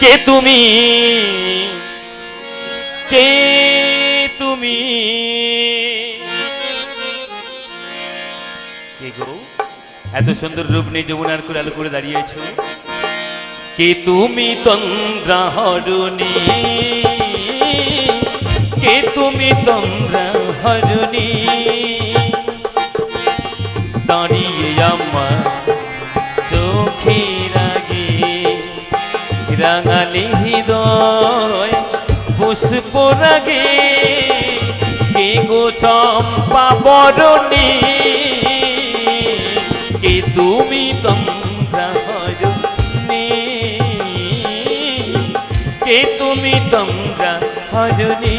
কে তুমি, কে তুমি, কে গো এত সুন্দর রূপ নিয়ে যমুনার কুল আলো করে দাঁড়িয়েছো? কে তুমি তন্দ্রা হরণী, কে তুমি তন্দ্রা হরণী, দাঁড়িয়ে আমার চোখের আগে রাঙালি হৃদয় পুষ্প রাগে, কে গো চম্পা বরণী, কে তুমি তন্দ্রা হরণী, কে তুমি তন্দ্রা হরণী।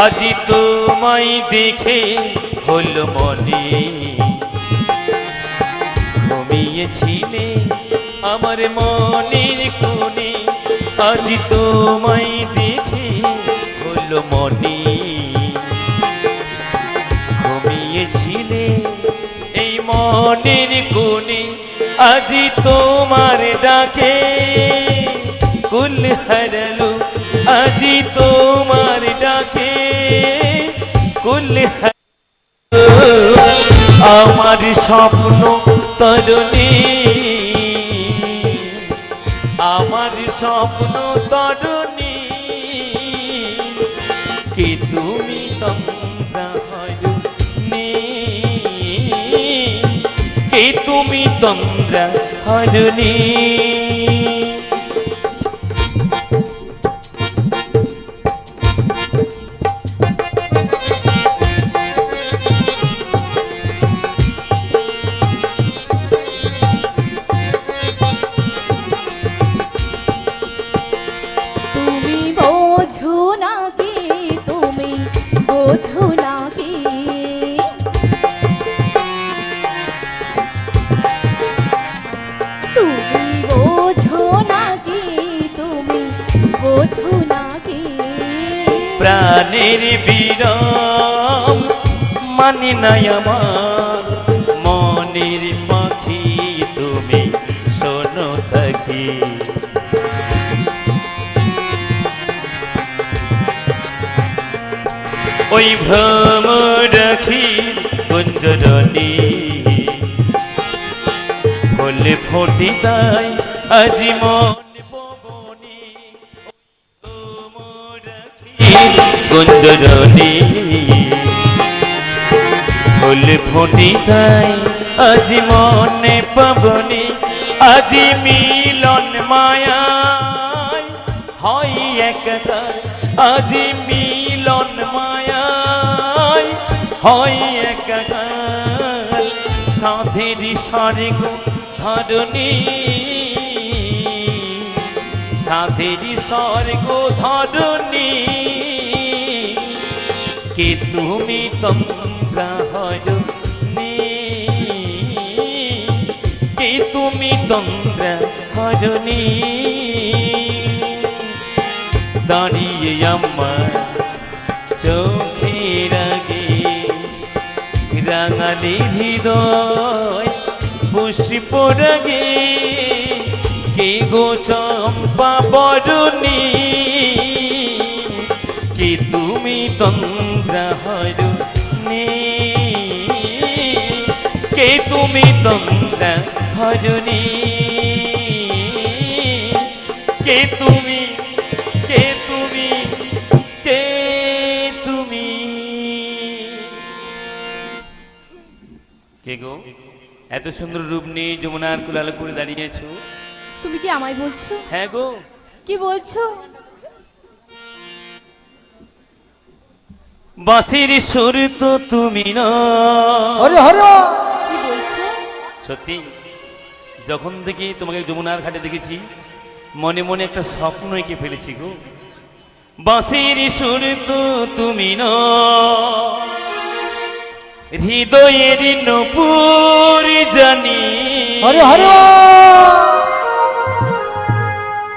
আজি তোমায় দেখে হল মনে, ঘুমিয়েছিলে আমার মনের কোণে, আজি তোমায় দেখে হল মনে, ঘুমিয়েছিলে এই মনের কোণে, আজি তোমার ডাকে কুল হারালো, আজি তোমার ডাকে কুল হারালো, আমার স্বপ্ন তরুণী, আমার স্বপ্ন তরুণী, কে তুমি তন্দ্রা হরণী, কে তুমি তন্দ্রা হরণী। বোঝো নাকি, তুমি বোঝো নাকি, তুমি বোঝো নাকি, প্রাণের বিরাম মানে নাই আমার, মনের পাখি তুমি শোনো থাকি, ওই ভ্রম রাখি কুঞ্জরণী, ফুলে ফোটি তাই আজি মন পবনী, কুঞ্জরণী, ফুলে ফোটি তাই আজি মনে পবনী, আজি মিলন মায়ায় হয় একাকার, আজি মিলন মায়ায় হয় একাকার, সাধেরি স্বর্গ ধরণী, সাধেরি স্বর্গ ধরণী, কে তুমি তন্দ্রা হরণী, কে তুমি তন্দ্রা হরণী, দাঁড়িয়ে আমার চোখের আগে রাঙালি হৃদয় পুষ্প রাগে, কে গো চম্পা বরণী, কে তুমি তন্দ্রা হরণী, কে তুমি তন্দ্রা হরণী, কে তুমি, কে তুমি, কে তুমি, কে গো এত সুন্দর রূপ নিয়ে যমুনার কুল আলো করে দাঁড়িয়েছো? তুমি কি আমায় বলছো? হ্যাঁ গো। কি বলছো? বাঁশির সুর তো তুমি না। হরে হরে। কি বলছো? সত্যি যখন থেকে তোমাকে যমুনার ঘাটে দেখেছি মনে মনে একটা স্বপ্ন এঁকে ফেলেছি গো। বাঁশির সুর তো তুমি না, হৃদয়ের নূপুর জানি। হরে হরে।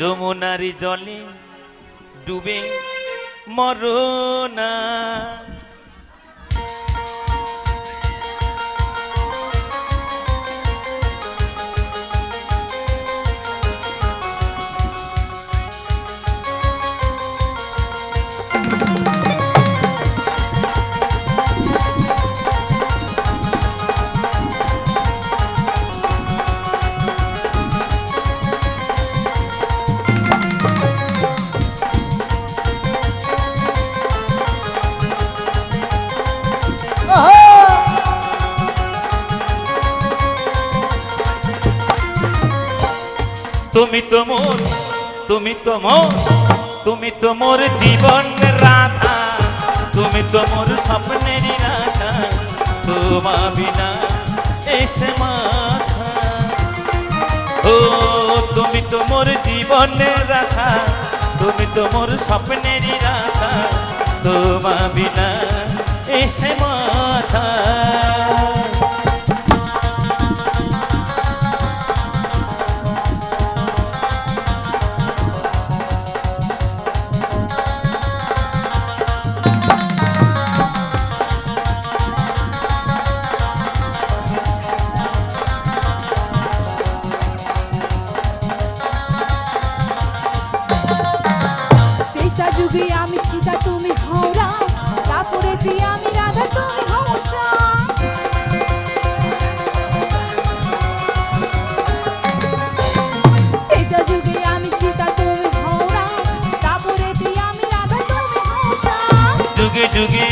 যমুনারি জলে ডুবে মরনা। তুমি তো মোর, তুমি তো মোর, তুমি তো মোর জীবন রাধা, তুমি তো মোর স্বপ্নেরই রাধা, তোমা বিনা এসে মাথা। ও তুমি তো মোর জীবনের রাধা, তুমি তো মোর স্বপ্নেরই রাধা, তোমা বিনা এসে মাথা। যুগে আমি সীতা তুমি হওরা, তারপরে দিয়ে আমি রাধা তুমি হমসা। তেজা যুগে আমি সীতা তুমি হওরা, তারপরে দিয়ে আমি রাধা তুমি হমসা। যুগে যুগে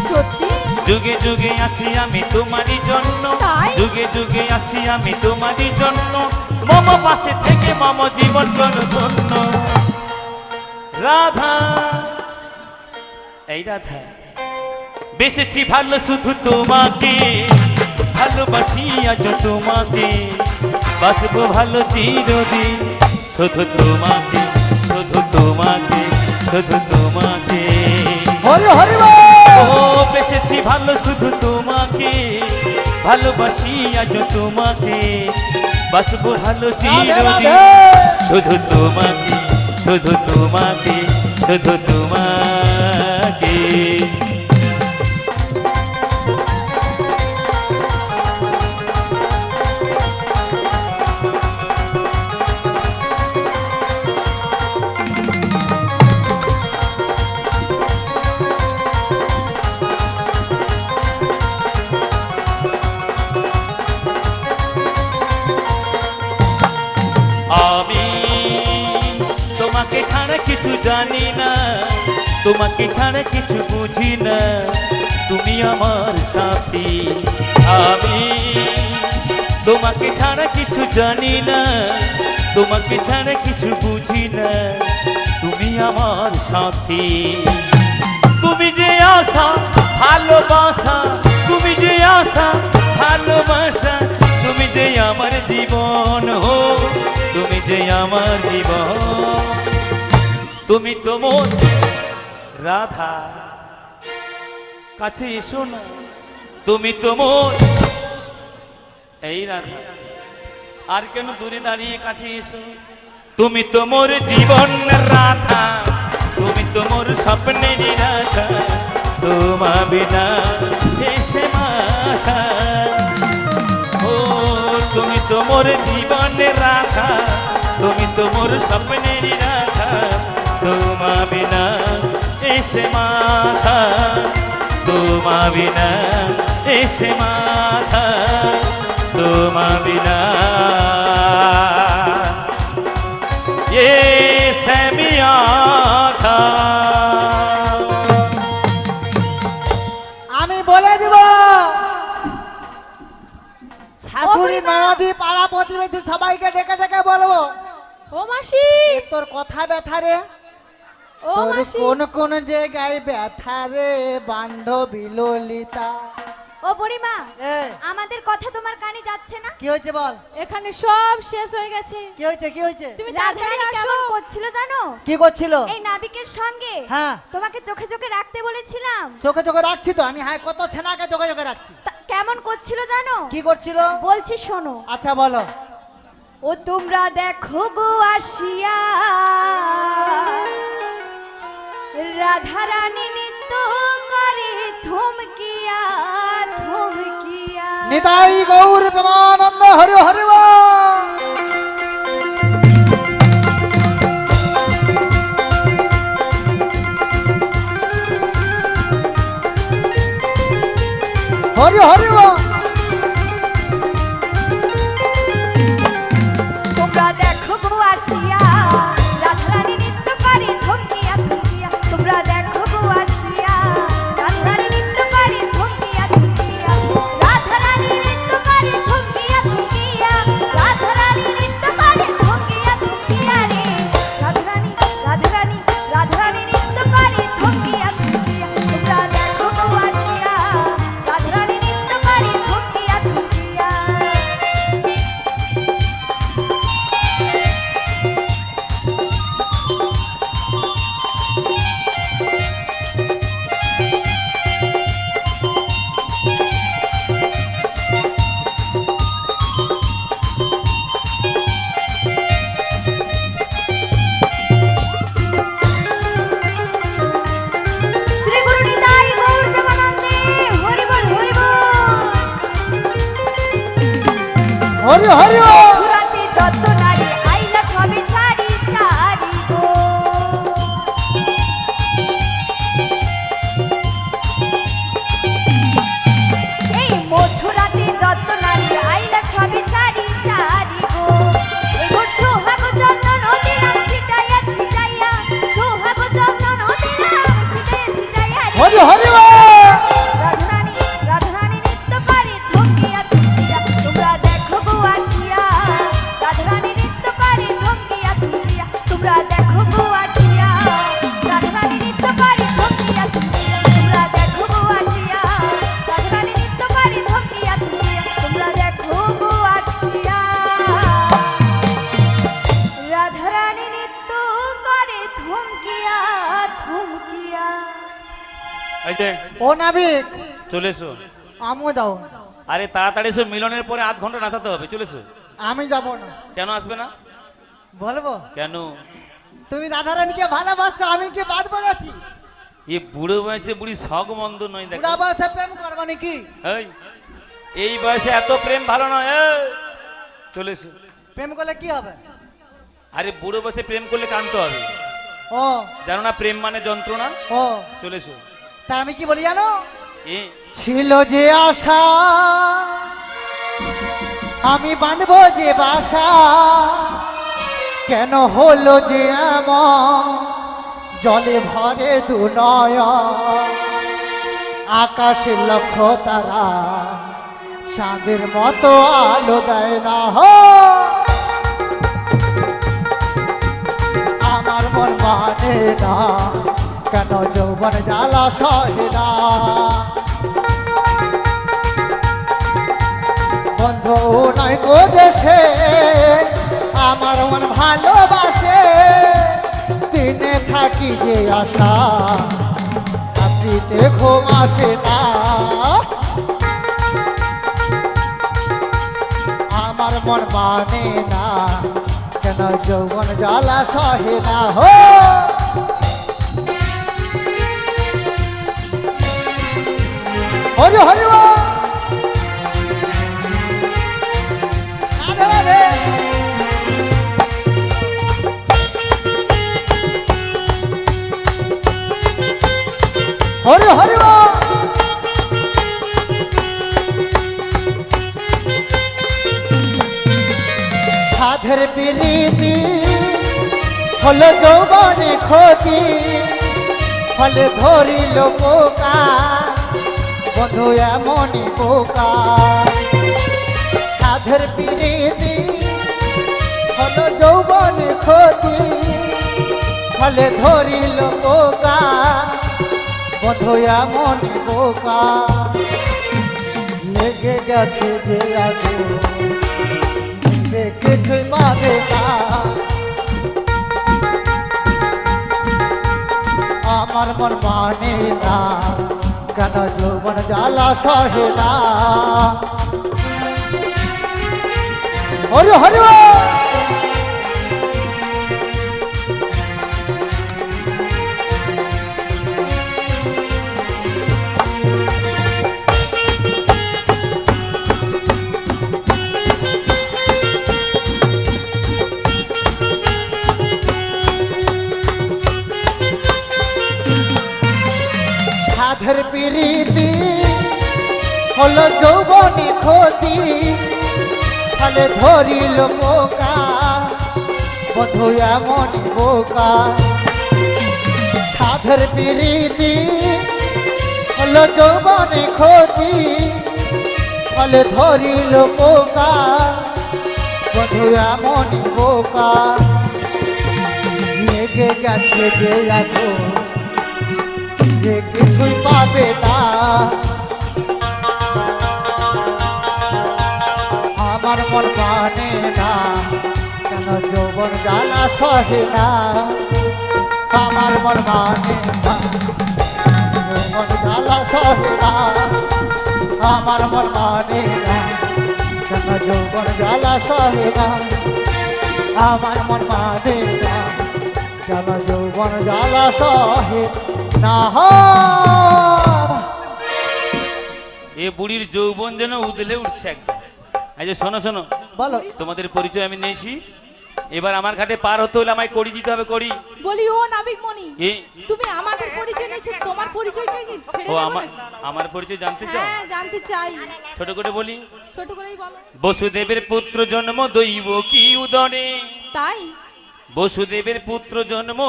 সত্যি যুগে যুগে আছি আমি তোমারই জন্য, তাই? যুগে যুগে আছি আমি তোমারই জন্য, মম পাশে থেকে মম জীবন ধন্য। রাধা এই রাধা বেসেছি ভালো শুধু তোমাকে, ভালোবাসি আজ তোমাকে, বাসবো ভালো চিরদিন শুধু তোমাকে, শুধু তোমাকে, শুধু তোমাকে। হরি হরি ও বেসেছি ভালো শুধু তোমাকে, ভালোবাসি আজ তোমাকে, বাসবো ভালো চিরদিন শুধু তোমাকে, শুধু তোমাকে, শুধু তোমাকে। আমি তোমাকে ছাড়া কিছু জানি না, তোমাকে ছাড়া কিছু বুঝি না, তুমি আমার সাথী। আমি তোমাকে ছাড়া কিছু জানি না, তোমাকে ছাড়া কিছু বুঝি না, তুমি আমার সাথী। তুমি যে আশা ভালোবাসা, তুমি যে আশা ভালোবাসা, তুমি যে আমার জীবন হো, তুমি যে আমার জীবন। তুমি তো মোর রাধা, কাছে এসো না, তুমি তো মোর এই রাধা, আর কেন দূরে দাঁড়িয়ে কাছে এসো। তুমি তো মোর জীবন রাধা, তুমি তো মোর স্বপ্নেরই রাধা, তোমা বিনা এসে মাথা। ও তুমি তো মোর জীবনের রাধা, তুমি তো মোর স্বপ্নেরই রাধা, তোমা বিনা এসে মাথা, তোমা বিনা এসে মাথা, তোমা বিনা এসে মাথা। আমি বলে দিব শাশুড়ি ননদি পাড়া প্রতিবেশী সবাইকে ডেকে ডেকে বলবো, ও মাসি, এ তোর কথা ব্যথা রে, ও তোর মাসি, কোন কোন জায়গায় ব্যথা রে বান্ধবী ললিতা। ও বুড়িমা, এ আমাদের কথা তোমার কানে যাচ্ছে না? কি হয়েছে বল, এখানে সব শেষ হয়ে গেছে। কি হয়েছে কি হয়েছে? তুমি তাড়াতাড়ি রাধারানী আসো। কেমন করছিল জানো? কি করছিল? এই নাবিকের সঙ্গে হ্যাঁ তোমাকে চোখে চোখে রাখতে বলেছিলাম। চোখে চোখে রাখছি তো আমি, হ্যাঁ কত ছেনাকে চোখে চোখে রাখছি। কেমন করছিল জানো? কি করছিল? বলছি শোনো। আচ্ছা বলো। ও তোমরা দেখো গো আসিয়া রাধারানী নৃত্য করে থমকিয়া থমকিয়া। নিতাই গৌর প্রেমানন্দ হরি হরি বল। হরি হরি বল। তোমরা দেখো গো আসিয়া রাধারানী নৃত্য করে থমকিয়া থমকিয়া। তোমরা দেখো গো আসিয়া রাধারানী নৃত্য করে থমকিয়া থমকিয়া। রাধারানী নৃত্য করে থমকিয়া থমকিয়া। রাধারানী নৃত্য করে থমকিয়া থমকিয়া রে। রাধারানী রাধারানী রাধারানী নৃত্য করে থমকিয়া থমকিয়া। তোমরা দেখো গো আসিয়া রাধারানী নৃত্য করে থমকিয়া থমকিয়া। শ্রী গুরু নিতাই গৌর প্রেমানন্দে হরি বল হরি বল। হরি হরি বল। মথুরাতে যত নারী আইলা সবে সারি সারি গো। এই মথুরাতে যত নারী আইলা সবে সারি সারি গো। এগো সোহাগ চন্দন দিলাম ছিটাইয়া ছিটাইয়া। সোহাগ চন্দন দিলাম ছিটাইয়া ছিটাইয়া রে। হরি হরি বল। রাধারানী রাধারানী নৃত্য করে থমকিয়া থমকিয়া। তোমরা দেখো গো আসিয়া রাধারানী নৃত্য করে থমকিয়া থমকিয়া। তোমরা দেখো গো আসিয়া রাধারানী নৃত্য করে থমকিয়া থমকিয়া। তোমরা দেখো গো আসিয়া রাধারানী নৃত্য করে থমকিয়া থমকিয়া। তোমরা দেখো গো আসিয়া রাধারানী নৃত্য করে থমকিয়া থমকিয়া। এই যে ও নাবিক চলে এসো। আমও দাও। আরে তাড়াতাড়ি এসো, মিলনের পরে আধ ঘন্টা নাচাতে হবে। চলে এসো। আমি যাব না। কেন আসবে না? বলবো কেন? তুমি রাধারানীকে ভালোবাসো, আমি কি বাদ বলেছি? এই বুড়ো বয়সে বুড়ি শখ মন্দ নয়। দেখ বুড়া বয়সে প্রেম করবো নাকি? এই বয়সে এত প্রেম ভালো নয়। চলে এসো। প্রেম করলে কি হবে? আরে বুড়ো বয়সে প্রেম করলে কানতে হবে। ও জানো না প্রেম মানে যন্ত্রণা? ও চলে এসো। তা আমি কি বলি জানো? এ ছিল যে আশা আমি বাঁধবো যে বাসা, কেন হলো যে এমন জলে ভরে দুনয়ন। আকাশের লক্ষ তারা চাঁদের মতো আলো দেয় না হো। আমার মন মানে না, কেন যৌবন জ্বালা সহে না। বন্ধু নয় গো দেশে আমার মন ভালোবাসে। দিনে থাকি যে আশা, রাত্রিতে ঘুম আসে না। আমার মন মানে না, কেন যৌবন জ্বালা সহে না হো। হরি হরি বল। রাধে রাধে। হরি হরি বল। সাধের প্রীতি হলো যৌবনে ক্ষতি, ফলে ধরিল পোকা বন্ধু এমনই পোকা। সাধের প্রীতি হলো যৌবনে ক্ষতি, ফলে ধরিল পোকা বন্ধু এমনই পোকা। লেগে গেছে যে আগুন কিছুই মানে না। আমার মন মানে না, কেন যৌবন জ্বালা সহে না। হরি হরি সাধের প্রীতি হলো যৌবনে ক্ষতি ফলে ধরিল পোকা বধু এমন বোকা সাধের প্রীতি হলো যৌবনে ক্ষতি ফলে ধরিল পোকা বধু এমন বোকা লেগে গেছে যে এখন যে কিছুই পাবে না আমার মন মানে না কেন যৌবন জ্বালা সহে না আমার মন মানে না যৌবন জ্বালা সহে না আমার মন মানে না কেন যৌবন জ্বালা সহে না আমার মন মানে না কেন যৌবন জ্বালা সহে না এ বুড়ির যৌবন যেন উদলে উঠছে একদম। এই যে শোনো শোনো, বলো তোমাদের পরিচয় আমি নিয়েছি, এবার আমার ঘাটে পার হতে হলে আমায় করি দিতে হবে। করি বলি ও নাবিক মণি, এ তুমি আমাদের পরিচয় নিয়েছো, তোমার পরিচয়টা কি ছেড়ে ও দেবো আমার নাকি? আমার পরিচয় জানতে চাও? হ্যাঁ জানতে চাই, ছোট করে বলি। ছোট করেই বলো। বসুদেবের পুত্র জন্ম দৈব কি উদরে, তাই বসুদেবের পুত্র জন্ম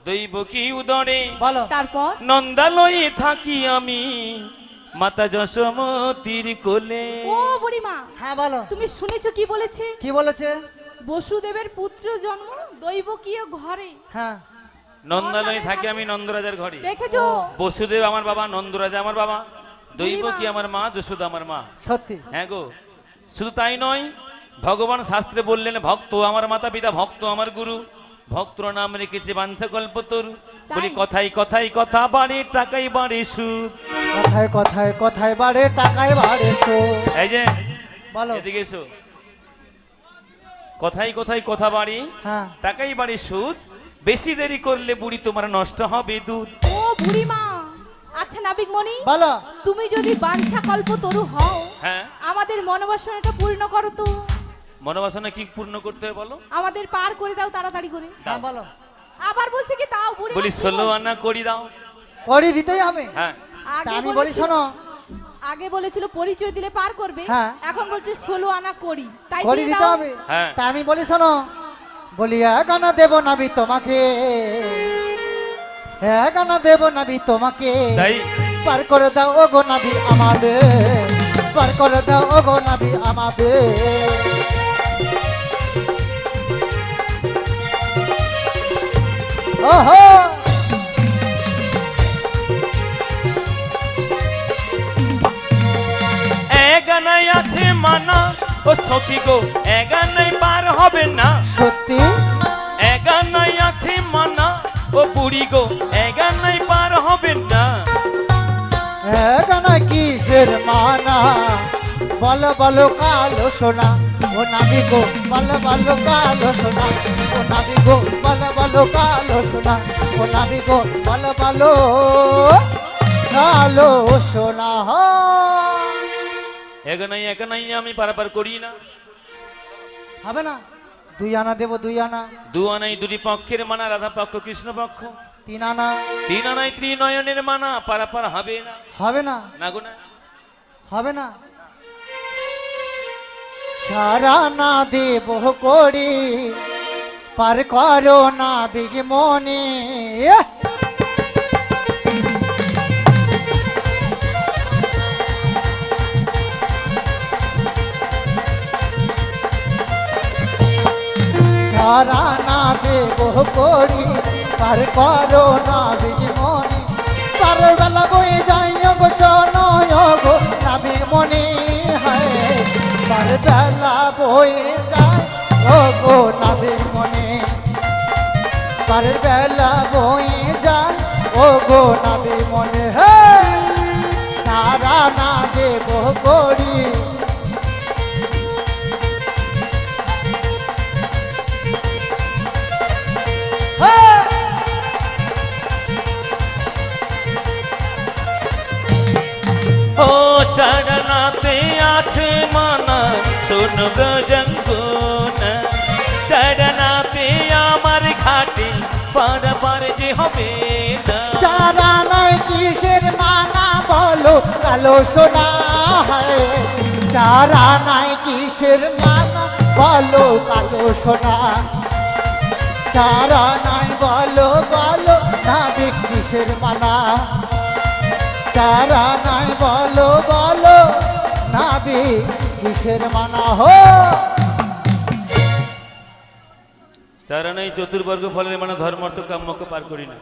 দৈব কি উদরে, বলো তারপর নন্দালয়ে থাকি আমি মাতা যশোমতির কোলে। ও বুড়িমা, হ্যাঁ বলো তুমি শুনেছো কি বলেছে? কি বলেছে বসুদেবের পুত্র জন্ম দৈবকীয় ঘরে। হ্যাঁ নন্দালয়ে থাকি আমি নন্দরাজার ঘরে। দেখেছো? বসুদেব আমার বাবা, নন্দরাজা আমার বাবা, দৈব কি আমার মা, যশোদা আমার মা। সত্যি হ্যাঁ গো, শুধু তাই নয়, ভগবান শাস্ত্রে বললেন ভক্ত আমার মাতা পিতা, ভক্ত আমার গুরু, ভক্তর নাম রেখেছে বাঞ্ছা কল্পতরু। বলি কথাই কথাই কথা বাড়ে, টাকাই বাড়ে সুদ। কথায় কথায় কথায় বাড়ে, টাকায় বাড়ে সুদ। এই যে বলো এদিকে এসো, কথাই কথাই কথা বাড়ি, হ্যাঁ টাকাই বাড়ি সুদ, বেশি দেরি করলে বুড়ি তোমার নষ্ট হবে দুধ। ও বুড়িমা, আচ্ছা নাবিক মণি, বলো তুমি যদি বাঞ্ছা কল্প তরু হও, হ্যাঁ, আমাদের মনোবাসনাটা পূর্ণ করো তো। মনোবাসনা কি পূর্ণ করতে হবে বলো? আমাদের পার করে দাও তাড়াতাড়ি করে। হ্যাঁ বলো আবার বলছে কি তাও বুড়িমা? বলি কি 16 বলছে? আনা করি দাও। করি দিতেই হবে হ্যাঁ, তা আগে আমি বলি বলেছিল- শোনো আগে বলেছিল পরিচয় দিলে পার করবে, হ্যাঁ। এখন বলছে 16 আনা করি, তাই করি দিয়ে দিতে দাও। হবে হ্যাঁ। তা আমি বলি শোনো, বলি গানা দেব নাবি তোমাকে, হ্যাঁ গানা দেব নাবি তোমাকে, তাই পার করে দাও ও গো নাবি আমাদের, পার করে দাও ও গো নাবি আমাদের। ওহো এগানাই আছে মানা, ও সখী গো এগানাই পার হবে না। সত্যি এগানাই আছে মানা, ও বুড়ি গো এগানাই পার হবে না। হ্যাঁ গানা কিসের মানা, বলো বলো কালো সোনা, ও নাবি গো বলো বলো কালো সোনা, ও নাবি গো বলো বলো কালো সোনা, ও নাবি গো বলো বলো কালো সোনা। এগানাই এগানাই আমি পারাপার করি না। হবে না, 2 আনা দেবো 2 আনা, 2 আনাই দুটি পক্ষের মানা, রাধা পক্ষ কৃষ্ণ পক্ষ। 3 আনা 3 আনাই ত্রিনয়নের মানা, পারাপার হবে না। হবে না, না গো না, হবে না। 4 আনা দেব করি, পার করো না বিগ মনে। সারা না দেব করি, পার করো না বিগ মনে। পার বেলা বয়ে যাই গো শোনয় গো নাবি মনে, হয় পার বেলা বয়ে যায় ও গো নাবি মনে, পার বেলা বয়ে যায় ও গো নাবি মনে। সারা না দেব করি, শোন ব্রজঙ্গনা চরণাতে আমার ঘাটে পারাপার যে হবে না চারা নয় কিসের মানা বলো কালো সোনা হয় চারা নাই কিসের মানা বলো কালো সোনা চারা নাই বলো বলো নাবিক কিসের মানা চারা নাই বলো বলো নাবিক কিসের মানা হো চারা নাই চতুর্বর্গ ফলের মানে ধর্মার্থ কাম্যকে পার করি না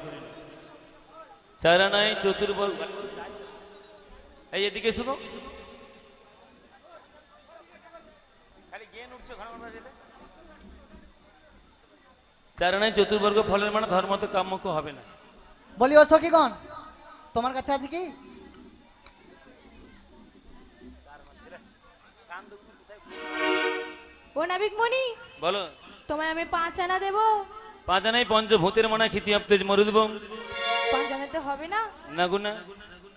চারা নাই চতুর্বর্গ এই এদিকে শুনো চারা নাই চতুর্বর্গ ফলের মানে ধর্মার্থ কাম্যক হবে না বলি ও সখীগণ তোমার কাছে আছে কি ও নাবিক মণি বলো তোমায় আমি 5 আনা দেবো। পাঁচ আনাই পঞ্চভূতের মনে খিতি আপতেজ মরুদব 5 আনাতে হবে না? না গুনা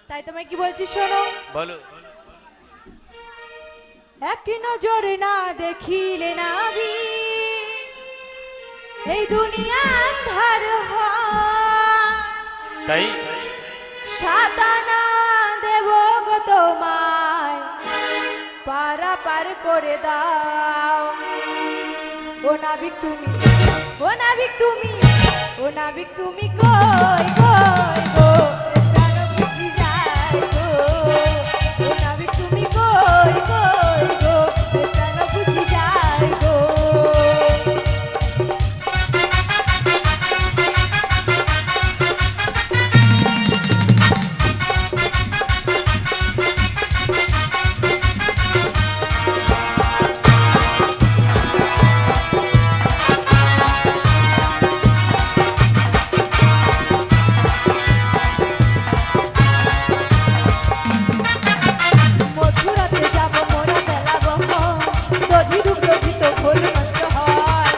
তাই তোমায় কি বলছি শোনো। বলো এক নজরে না দেখিলে নাবি এই দুনিয়া আন্ধার হয় তাই সাতানা দেব গো তোমায় পারা পার করে দাও। ও নাবিক তুমি ও নাবিক তুমি ও নাবিক তুমি কই কই গো প্রাণ বুঝি যায় গো ও নাবিক তুমি কই কই গো প্রাণ বুঝি যায় গো। মথুরাতে যাব মোরা বেলা বহর দধি দুগ্ধ ঘৃত ঘোল নষ্ট হয়।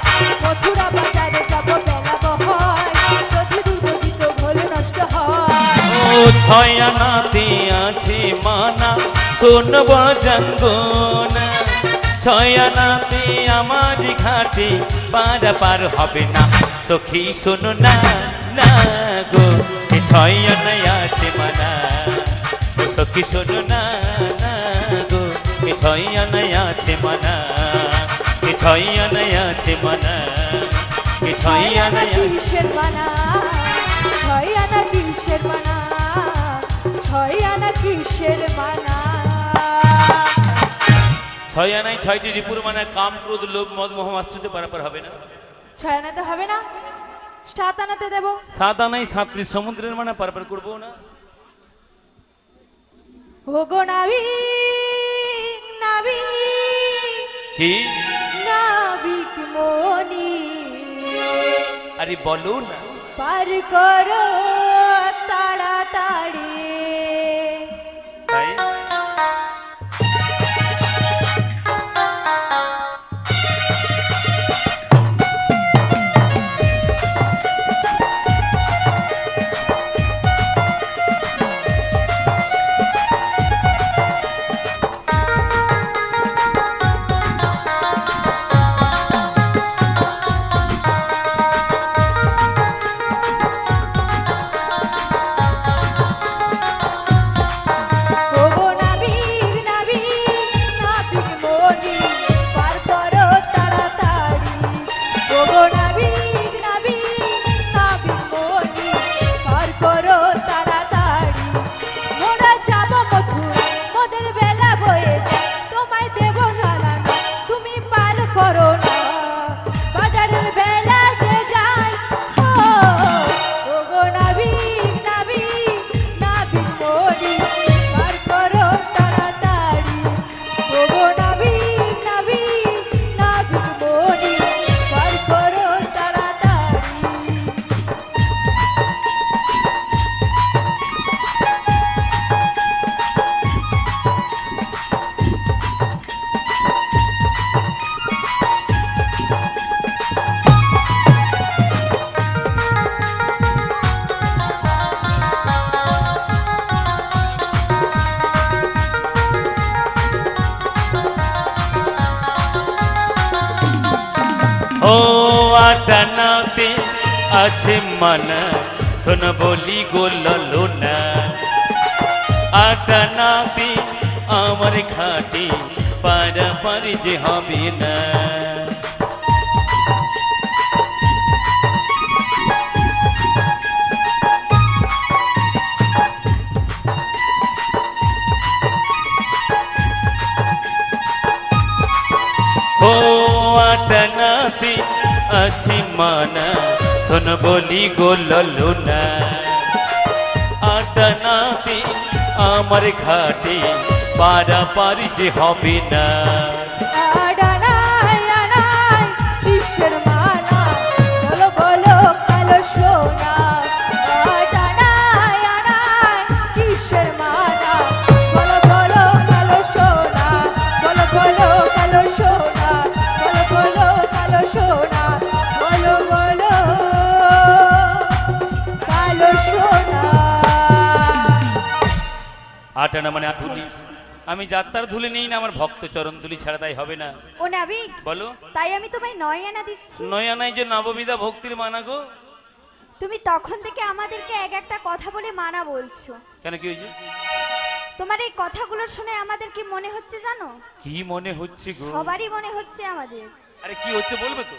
মথুরা বাজারে যাব বেলা বহর দধি দুগ্ধ ঘৃত ঘোল নষ্ট হয়। ও ছয় আনাতে আছে মানা শোনব জঙ্গনা ছয় আনাতে আমার ঘাটে পারা পার হবে না সখী শোনো না না গো এ ছয় আনায় আছে মানা ও সখী শোনো না না গো এ ছয় আনায় আছে মানা এ ছয় আনায় আছে মানা এ ছয় আনায় আছে কিসের মানা ছয় আনা কিসের মানা ছয় আনা কিসের মানা। ছয় আনায় ছয়টি রিপুর মানে কাম ক্রোধ লোভ মদ মোহ আশ্চর্য পারাপার হবে না 6 আনাতে হবে না? 7 আনাতে দেবো। সাত আনায় সাতটি সমুদ্রের মানে পারাপার করবো না ও গো নাবিক নাবিক কি নাবিক মনি আরে বলো না পার করো তাড়াতাড়ি। তাই আছে মানা শোন বলি গোললো না আটা নাতি আমার খাটি পারাপারি যে হবে না ও আটা নাতি আছে মানা শোন বলি গোললো না আটা নাতি আমার ঘাটে পারাপারি যে হবে না আডানাই আনাই কিসের মানা বলো বলো কালো সোনা আডানাই আনাই কিসের মানা বলো বলো কালো সোনা বলো বলো কালো সোনা বলো বলো কালো সোনা বলো বলো কালো সোনা আটানা মানে ধুলি আমি যাত্রার ধুলি নেই না আমার ভক্ত চরণ ধুলি ছাড়া তাই হবে না ও নাবিক, বলো তাই আমি তোমায় 9 আনা দিচ্ছি। নয়ানাই যে নববিধা ভক্তির মানা গো তুমি তখন থেকে আমাদেরকে এক একটা কথা বলে মানা বলছো। কেন কি হয়েছে তোমার এই কথাগুলো শুনে আমাদের কি মনে হচ্ছে জানো? কি মনে হচ্ছে গো সবারই মনে হচ্ছে আমাদের। আরে কি হচ্ছে বলবে তো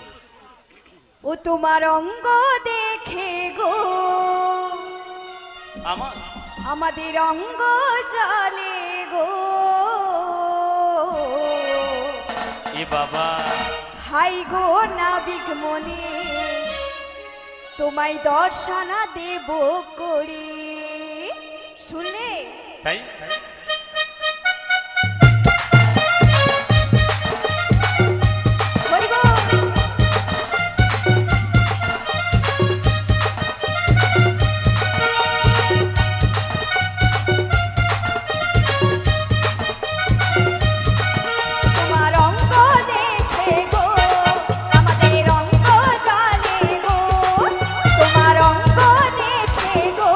ও তোমার অঙ্গ দেখে গো আমার আমাদের অঙ্গ জলে গো এ বাবা হাই গো নাবিক মনে তোমায় দর্শনা দেব করে। শুনলে? তাই হরি বল। তোমার অঙ্গ দেখে গো আমাদের অঙ্গ জলে গো তোমার অঙ্গ দেখে গো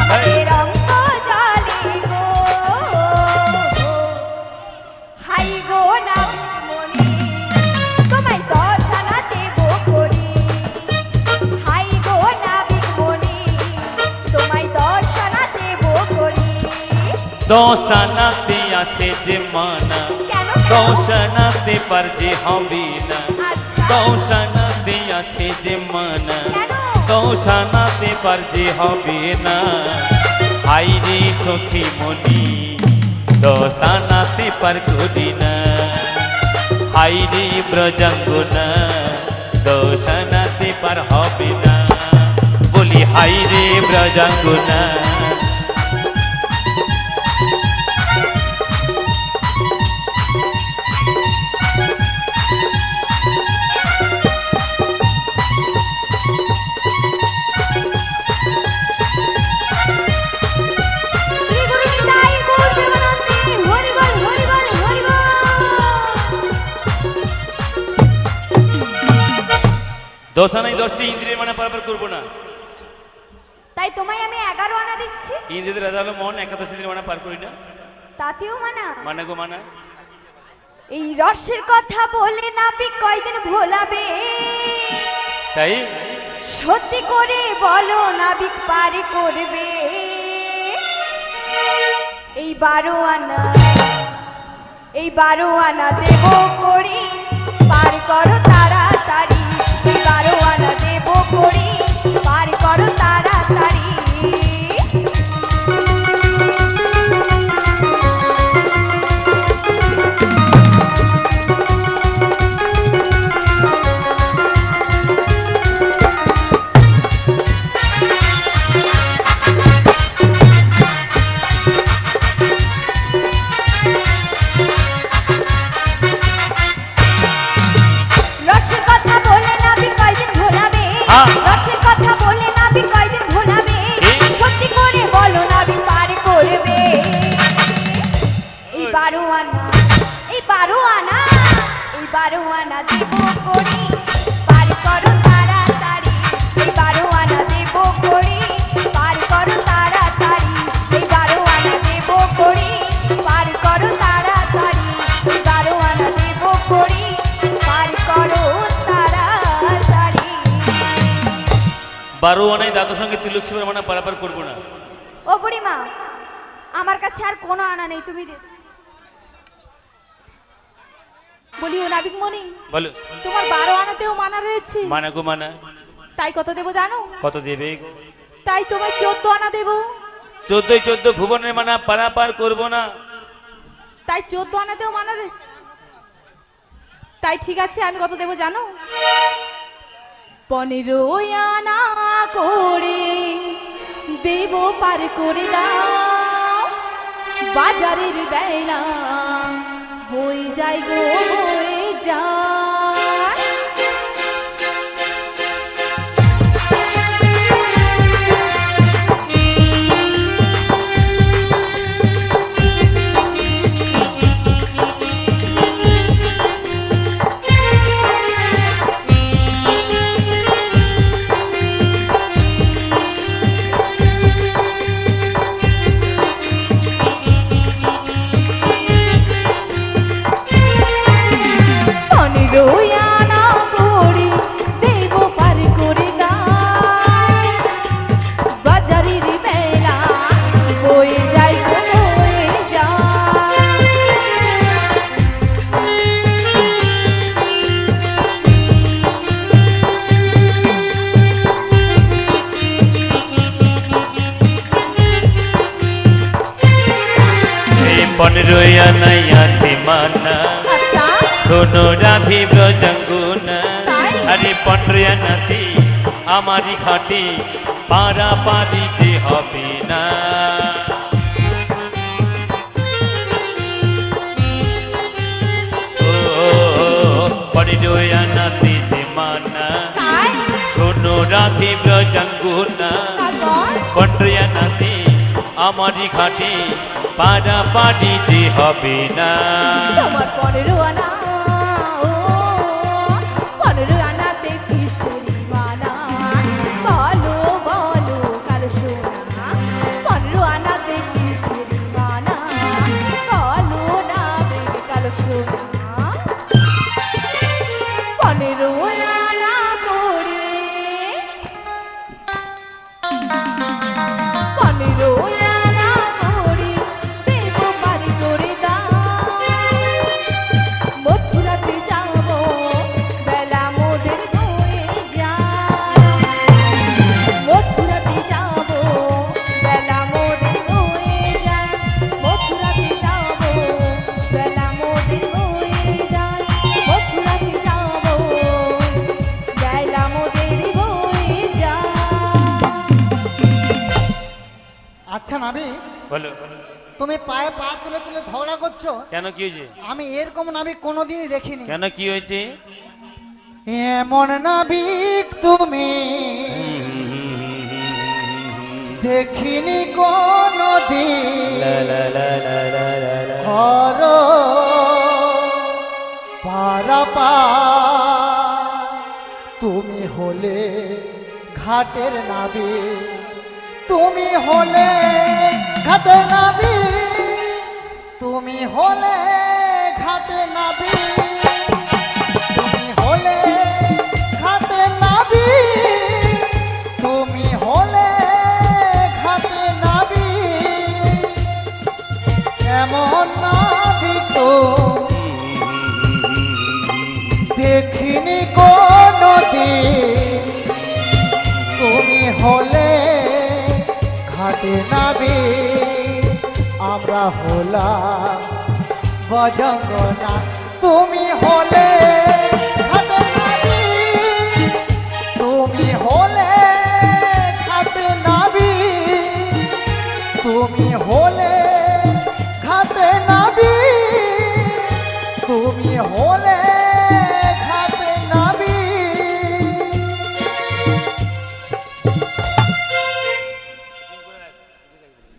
আমাদের অঙ্গ জলে গো হাই গো নাবিক মনে তোমায় দর্শনা দেব করি হাই গো নাবিক মনে তোমায় দর্শনা দেব করি। দশানাতে আছে যে মানা কেন দশানাতে পার যে হবে না আচ্ছা দশানাতে আছে যে মানা কেন দশানাতে পার যে হবে না হাই রে সখী মনি দশানাতে পার করি না হাই রে ব্রজাঙ্গনা দশানাতে পার হবে না বলি হাই রে ব্রজাঙ্গনা শ্রী গুরু নিতাই গৌর প্রেমানন্দে হরি বল হরি বল হরি বল। দশানাই 10টি ইন্দ্রিয়ের মানে পারাপার করবো না তাই তোমায় আমি 11 আনা দিচ্ছি। ইন্দ্রিয়দের রাজা হলো মন একাদশ ইন্দ্রিয় মানে পার করি না তাতেও মানা মানে গো মানা এই রসের কথা বলে নাবিক কয়দিন ভোলাবে তাই সত্যি করে বলো নাবিক পারে করবে এই 12 আনা দেব করি পার করো তাড়াতাড়ি এই 12 আনা দেব করি পার করো তাড়াতাড়ি। রসের কথা বলে নাবিক কয়দিন ভোলা বারো আনাই দাদুর সঙ্গে তিলক শিবের মানা পারাপার করবো না। ও বুড়িমা, আমার কাছে আর কোনো আনা নেই, তুমি দে। বলি ও নাবিক মনি, বলো। তোমার 12 আনাতেও মানা রয়েছে, মানা গো মানা। তাই কত দেবো জানো? কত দেবে গো? তাই তোমায় 14 আনা দেবো। 14 ভুবনের মানা পারাপার করবো না। তাই 14 আনাতেও মানা রয়েছে। তাই ঠিক আছে, আমি কত দেবো জানো? 15 আনা করে দেব পার করে দাও, বাজারের বেলা বই যাই গো বই যায়। রোয়ানা করে দেব পার করে দাও, বাজারের বেলা বয়ে যাই গো বয়ে যায়। এই 15 আনাই আছে মানা, আচ্ছা শোনো রাধি ব্রজঙ্গুনা। তাই? আরে 15 আনাতে আমারই ঘাটে পারাপারি যে হবে না। ও 15 আনাতে যে মানা, তাই শোনো রাধি ব্রজঙ্গুনা। তারপর 15 আনাতে আমারই ঘাটে পারাপারি যে হবে না। তোমার 15 আনা, ও 15 আনাতে কিশোরী মানা, বলো বলো কালো সোনা। 15 আনাতে কিশোরী মানা, বলো না বেবি কালো সোনা। 15 আনা করে 15 আনা করে দেব পার করে দাও, মথুরাতে যাবো বেলা মোদের বয়ে যায়। মথুরাতে যাবো বেলা মোদের বয়ে যায়, মথুরাতে যাবো বেলা মোদের বয়ে যায়, মথুরাতে যাবো বেলা মোদের বয়ে যায়। আচ্ছা নাবি, বলো। তুমি পায়ে পা তুলে তুলে ঝগড়া করছো, কেন কি হয়েছে? আমি এরকম নাবিক কোনোদিনই দেখিনি। কেন কি হয়েছে? এমন নাবিক তুমি দেখিনি কোনোদিন। করো পারাপার, তুমি হলে ঘাটের নাবিক, তুমি হলে ঘাটে নাবি, তুমি হলে ঘাটে নাবি, তুমি হলে ঘাটে নাবি, তুমি হলে ঘাটে নাবি। এমন নাবি তো দেখিনি কোনোদিন, তুমি হলে ঘাটে নাবি, আমরা হলাম বজঙ্গনা। তুমি হলে ঘাটে নাবি, তুমি হলে ঘাটে নাবি, তুমি হলে ঘাটে নাবি, তুমি হলে ঘাটে নাবি।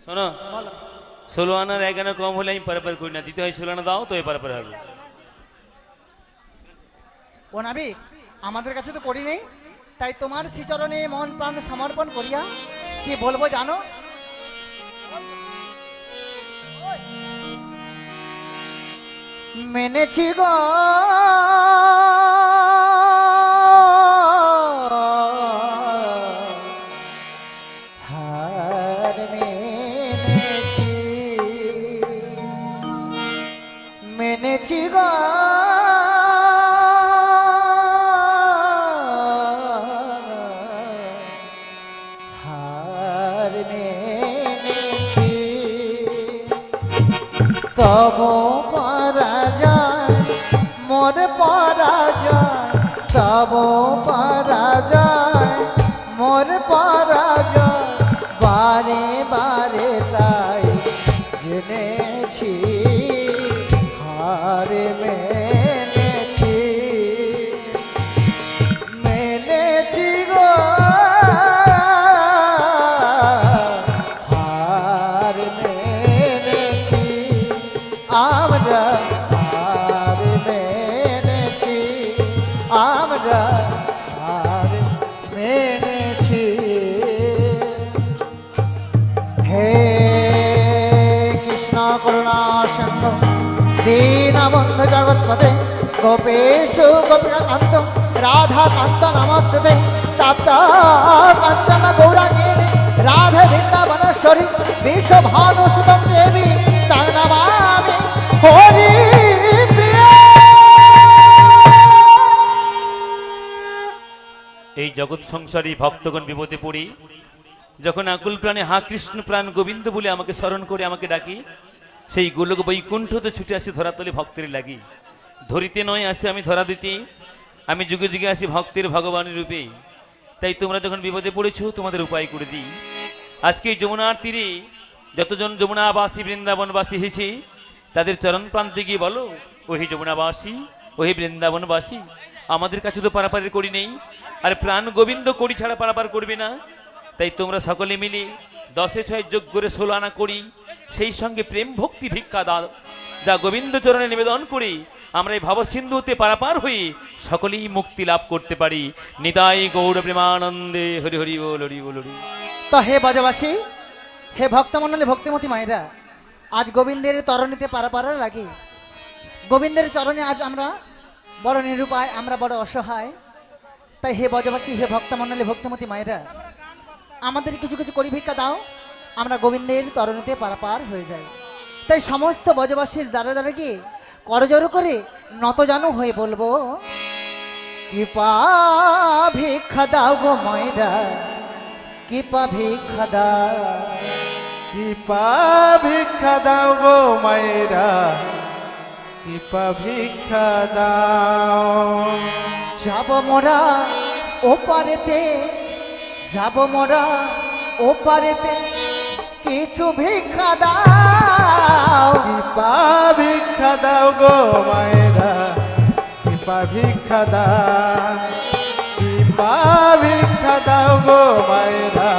শোনো, 16 আনার 1 আনা কম হলে আমি পারাপার করি না, দিতে হয় 16 আনা দাও তো এই পারাপার হবে। ও নাবি, আমাদের কাছে তো করি নেই, তাই তোমার শ্রীচরণে মন প্রাণ সমর্পণ করিয়া কি বলবো জানো? মেনেছি গো হার মেনেছি মেনেছি গো হার মেনেছি তব পরাজয় মোর পরাজয় তব পরাজয় মোর পরাজয় বারে বারে তাই জেনেছি হার মেনেছি মেনেছি গো হার মেনেছি আমরা হার মেনেছি আমরা হার মেনেছি হে কৃষ্ণ করুণা সিন্ধু দীনবন্ধু জগৎপতে গোপেশু গোপীকান্ত রাধা কান্ত নমস্তে তাপ্তা কাঞ্চন গৌরাঙ্গিনী রাধে বৃন্দাবনেশ্বরী বিশ্বভানুসুতং দেবী তার নমামি হরি প্রিয়া। এই জগৎ সংসারী ভক্তগণ বিপদে পড়ি যখন আকুল প্রাণে হা কৃষ্ণ প্রাণ গোবিন্দ বলে আমাকে স্মরণ করে আমাকে ডাকি, সেই গোলক বৈকুণ্ঠতে ছুটে আসি ধরাতলে ভক্তের লাগি। ধরিতে নয় আসি আমি ধরা দিতে, আমি যুগে যুগে আসি ভক্তের ভগবানের রূপে। তাই তোমরা যখন বিপদে পড়েছো তোমাদের উপায় করে দিই। আজকে এই যমুনার তীরে যতজন যমুনাবাসী বৃন্দাবনবাসী হয়েছে তাদের চরণ প্রান্তে গিয়ে বলো, ওহে যমুনাবাসী ওহে বৃন্দাবনবাসী, আমাদের কাছে তো পারাপারের করি নেই, আর প্রাণ গোবিন্দ করি ছাড়া পারাপার করবে না। তাই তোমরা সকলে মিলে 10-6 যোগ করে 16 আনা করি, সেই সঙ্গে প্রেম ভক্তি ভিক্ষা দাও, যা গোবিন্দ চরণে নিবেদন করি আমরা এই ভবসিন্ধু হতে পারাপার হয়ে সকলেই মুক্তি লাভ করতে পারি। নিতাই গৌর প্রেমানন্দে হরি হরি বল হরি বল হরি। তো হে ব্রজবাসী হে ভক্তমণ্ডলী ভক্তিমতী মায়েরা, আজ গোবিন্দের তরণীতে পারাপার লাগে। গোবিন্দের চরণে আজ আমরা বড় নিরুপায়, আমরা বড় অসহায়। তাই হে ব্রজবাসী হে ভক্তমণ্ডলী ভক্তিমতী মায়েরা, আমাদের কিছু কিছু করি ভিক্ষা দাও, আমরা গোবিন্দের তরণীতে পারাপার হয়ে যাই। তাই সমস্ত ব্রজবাসীর দ্বারা দ্বারা গিয়ে করজোর করে নতজানু হয়ে বলবো, কৃপা ভিক্ষা দাও গো মায়েরা, কৃপা ভিক্ষা দাও, কৃপা ভিক্ষা দাও গো মায়েরা, কৃপা ভিক্ষা দাও। যাব মোরা ও পারেতে, যাব মোরা ও পারেতে, কিছু ভিক্ষা দাও, কৃপা ভিক্ষা দাও গো মায়েরা, কৃপা ভিক্ষা দাও। কৃপা ভিক্ষা দাও গো মায়েরা,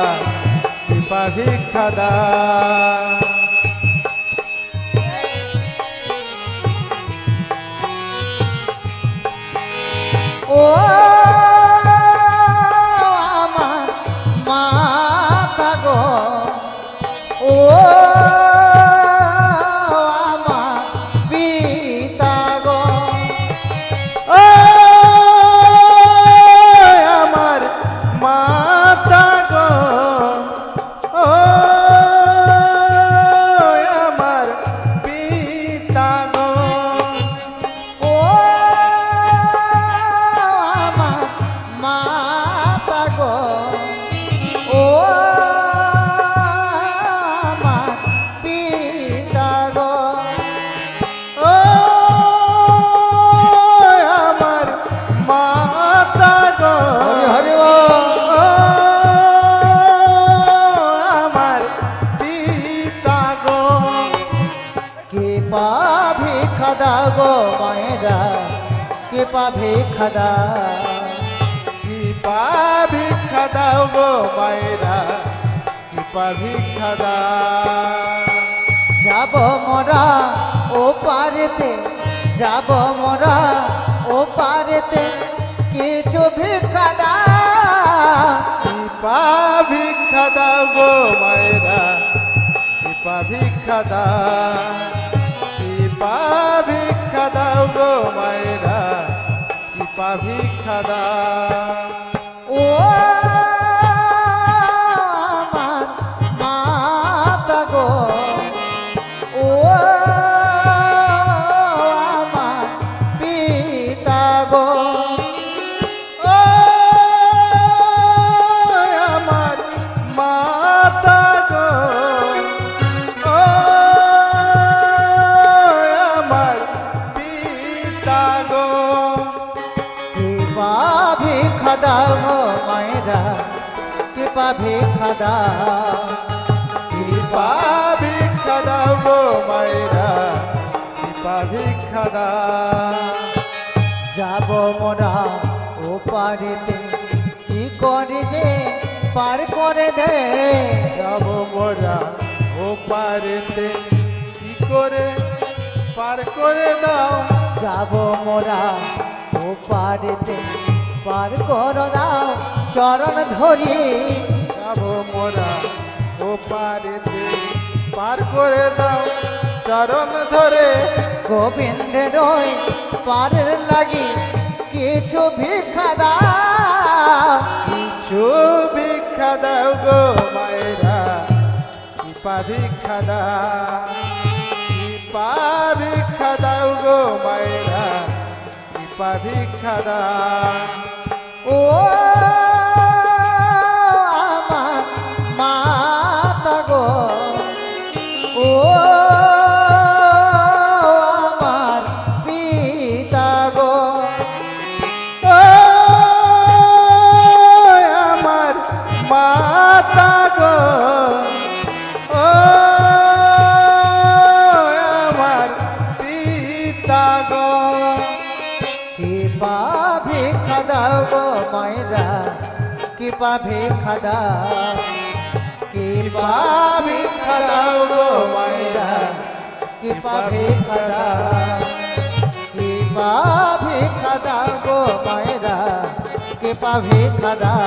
কৃপা ভিক্ষা দাও। ও আমার মাতা গো, ও আমার পিতা গো, ও আমার মাতা গো, ও আমার পিতা গো, ও আমার মাতা গো, ও আমার পিতা গো, ও আমার মাতা গো, হরি হরি ও আমার পিতা গো। কৃপা ভিক্ষা দাও গো মায়েরা, কৃপা ভিক্ষা দাও, কৃপা ভিক্ষা দাও গো মায়েরা, কৃপা ভিক্ষা দাও। যাব মোরা ও পারেতে, যাব মোরা ও পারেতে, কিছু ভিক্ষা দাও, কৃপা ভিক্ষা দাও গো মায়েরা, কৃপা ভিক্ষা দাও। কৃপা ভিক্ষা দাও গো মায়েরা, কৃপা ভিক্ষা দাও। ও আমার কৃপা ভিক্ষা দাও কৃপা ভিক্ষা দাও গো মায়েরা কৃপা ভিক্ষা দাও যাব মোরা ও পারেতে কি করে দে পার করে দে যাব মোরা ও পারেতে কি করে পার করে দাও যাব মোরা ও পারেতে পার করে দাও চরণ ধরি যাব মোরা ও পারেতে পার করে দাও চরণ ধরে গোবিন্দের ওই পারের লাগি কিছু ভিক্ষা দাও কিছু ভিক্ষা দাও গো মায়েরা কৃপা ভিক্ষা দাও কৃপা ভিক্ষা দাও গো মায়েরা কৃপা ভিক্ষা দাও ও আমার মাতা গো ও আমার পিতা গো ও আমার মাতা গো ও আমার পিতা গো কৃপা ভিক্ষা দাও গো মায়েরা কৃপা ভিক্ষা দাও কৃপা ভিক্ষা দাও গো মায়েরা কৃপা ভিক্ষা দাও কৃপা ভিক্ষা দাও গো মায়েরা কৃপা ভিক্ষা দাও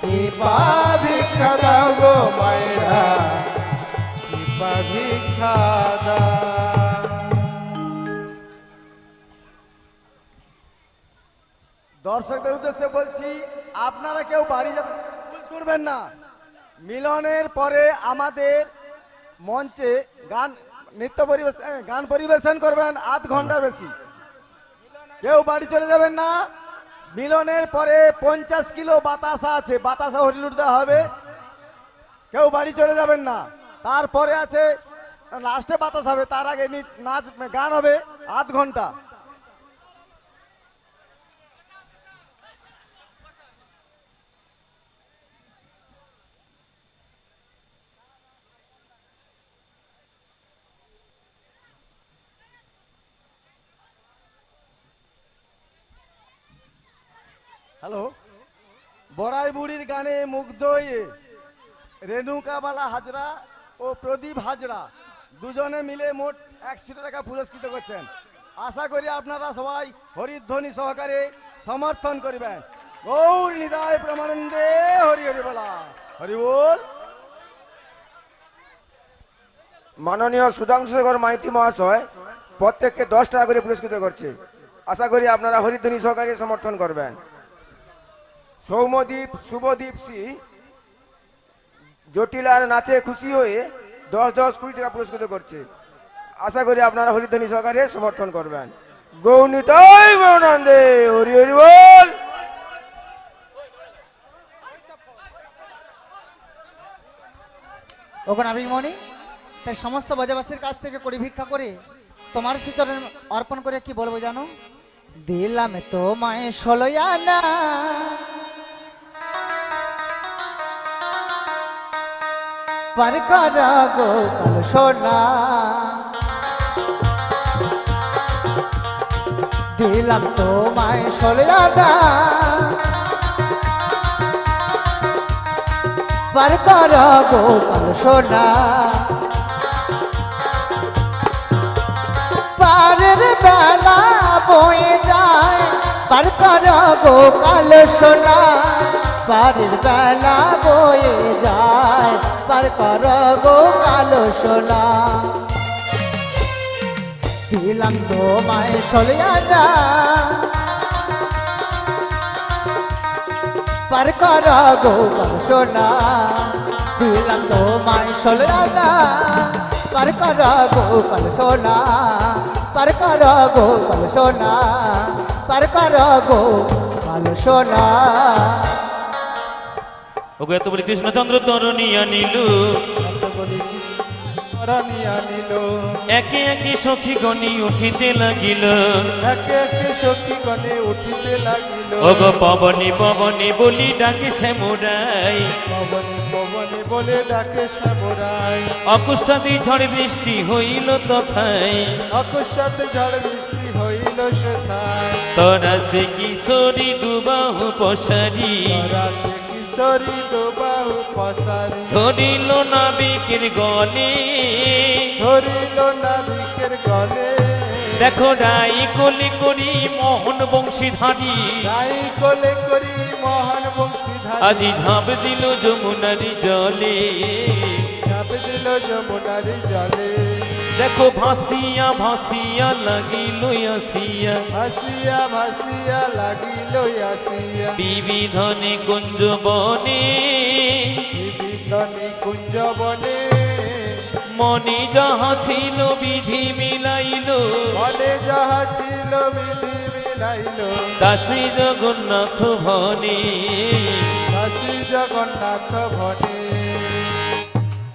কৃপা ভিক্ষা দাও গো মায়েরা কৃপা ভিক্ষা দাও দর্শকদের উদ্দেশ্যে বলছি, আপনারা কেউ বাড়ি যাবেন ভুল করবেন না। মিলনের পরে আমাদের মঞ্চে গান পরিবেশন করবেন আধ ঘন্টার বেশি। কেউ বাড়ি চলে যাবেন না। মিলনের পরে 50 কিলো বাতাসা আছে, বাতাসা হরিলুট দেওয়া হবে। কেউ বাড়ি চলে যাবেন না। তারপরে আছে লাস্টে বাতাস হবে, তার আগে নাচ গান হবে আধ ঘন্টা। হ্যালো, বড়াই বুড়ির গানে মুগ্ধ হয়ে রেণুকাবালা হাজরা ও প্রদীপ হাজরা দুজনে মিলে মোট 100 টাকা পুরস্কৃত করছেন। আশা করি আপনারা সবাই হরিধ্বনি সহকারে সমর্থন করবেন। গৌর নিতাই প্রেমানন্দে হরি হরি বলা হরি বল। মাননীয় সুধাংশুশেখর মাইতি মহাশয় প্রত্যেককে 10 টাকা করে পুরস্কৃত করছে। আশা করি আপনারা হরিধ্বনি সহকারে সমর্থন করবেন। সৌম্যদীপ শুভদীপ সি জটিলার নাচে খুশি হয়ে 10 কোটি টাকা পুরস্কৃত করছে। আশা করি আপনারা হরিধ্বনি সহকারে সমর্থন করবেন। গৌনিতাই প্রেমানন্দে হরি হরি বল। ওখানে অভিমনি তাই সমস্ত বাজাবাসীর কাছ থেকে করি ভিক্ষা করে তোমার শ্রীচরণ অর্পণ করে কি বলবো জানো? দিলাম তোমায় 16 আনা পার করা গো কাল সোনা, দিলাম তোমায় 16 আনা পার করা গো কাল সোনা, পারের বেলা বয়ে যায় পার করা গো কাল সোনা, পারের বেলা বয়ে যায় পার করা গো কাল সোনা, দিলাম তোমায় 16 আনা পার করা গো কাল সোনা, দিলাম তোমায় 16 আনা পার করা গো কাল সোনা, পার করা গো কাল সোনা, পার করা গো কাল সোনা। ওগো এত বলি কৃষ্ণচন্দ্র তরুণী আনিলু রানিয়া নিল একে একে সখী গণি উঠিতে লাগিল একে একে সখী গণে উঠিতে লাগিল ওগো পবনে পবনে বলি ডাকে শ্যামরাই পবনে পবনে বলে ডাকে শ্যামরাই অকুসাদি ঝড় বৃষ্টি হইল তথায় অকস্মাৎ ঝড় বৃষ্টি হইল সেথায় তোরা সে কিশোরী দুবাহু পশারি রাতে কিশোরী দুবাহু পসারি ধরিল নাবিকের গলে ধরিল নাবিকের গলে দেখো রাই কলি করি মোহন বংশীধারী রাই কোলে করি মহান বংশীধারী আজি ঝাঁপ দিল যমুনারি জলে চাপ দিল যমুনারি জলে দেখো ভাসিয়া ভাসিয়া লাগিল আসিয়া ভাসিয়া ভাসিয়া লাগিল আসিয়া বিবিধনে কুঞ্জ বনে বিভিন্ন নিকুঞ্জ বনে মনে যাহা ছিল বিধি মিলাইল মনে যাহা ছিল বিধি মিলাইল কাশী জগন্নাথ ভনে কাশী জগন্নাথ ভনে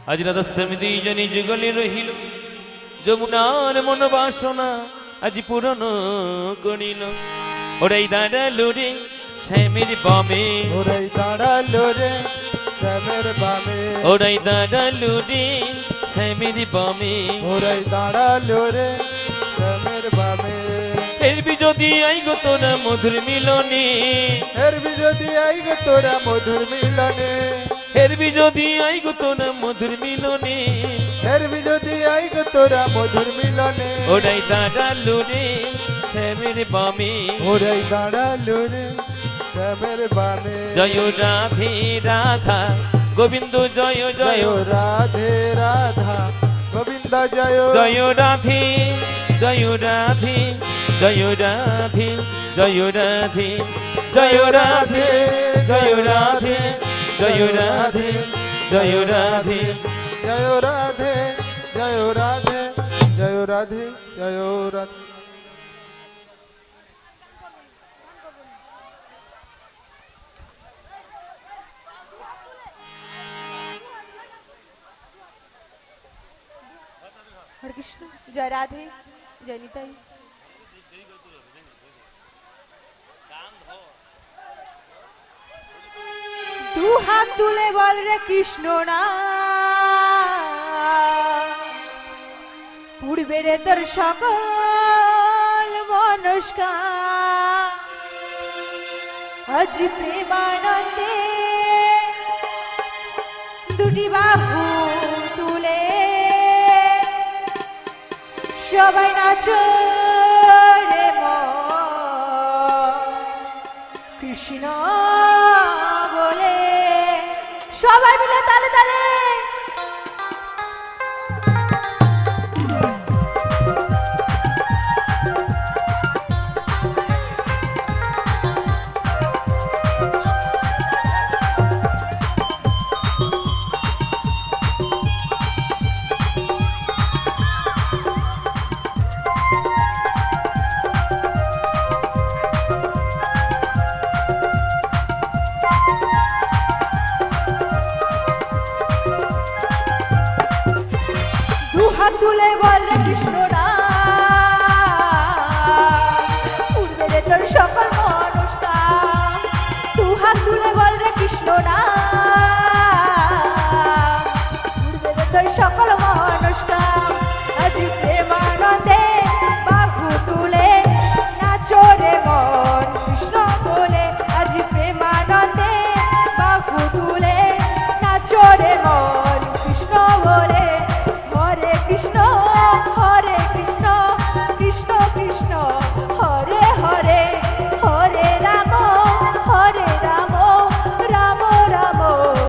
আজ রাধা স্বামী দুইজনে যুগলে রহিল যমুনার মন বাসনা আজ পূরণ করিল ওরাই দাঁড়ালো রে শ্যামের বামে ওরাই দাঁড়ালো রে শ্যামের বামে ওরাই দাঁড়ালো রে শ্যামের বামে ওরাই দাঁড়ালো রে শ্যামের বামে এরবি যদি আই গো তোরা মধুর মিলনে হেরবি যদি আই গো তোরা মধুর মিলনে এরবি যদি আই গো তোরা মধুর মিলনে হেরবি যদি আই গো তোরা মধুর মিলনে ওরাই দাঁড়ালো রে শ্যামের বামে ওরাই দাঁড়ালো রে শ্যামের বামে জয় রাধে রাধা গোবিন্দ জয় জয় জয় রাধে রাধা গোবিন্দ জয় জয় রাধে জয় রাধে জয় রাধে জয় রাধে জয় রাধে জয় রাধে জয় রাধে জয় রাধে জয় রাধে জয় রাধে জয় রাধে জয় রাধে হরে কৃষ্ণ জয় রাধে জয় নিতাই দু হাত তুলে বল রে কৃষ্ণ না পূর্বে রে তোর সকল মনস্কার আজ প্রেমানন্দে দুটি বাহু তুলে সবাই নাচো রে কৃষ্ণ বলে সবাই মিলে তালে তালে তুলে বল রে কৃষ্ণ পূর্বে রে তোর সকল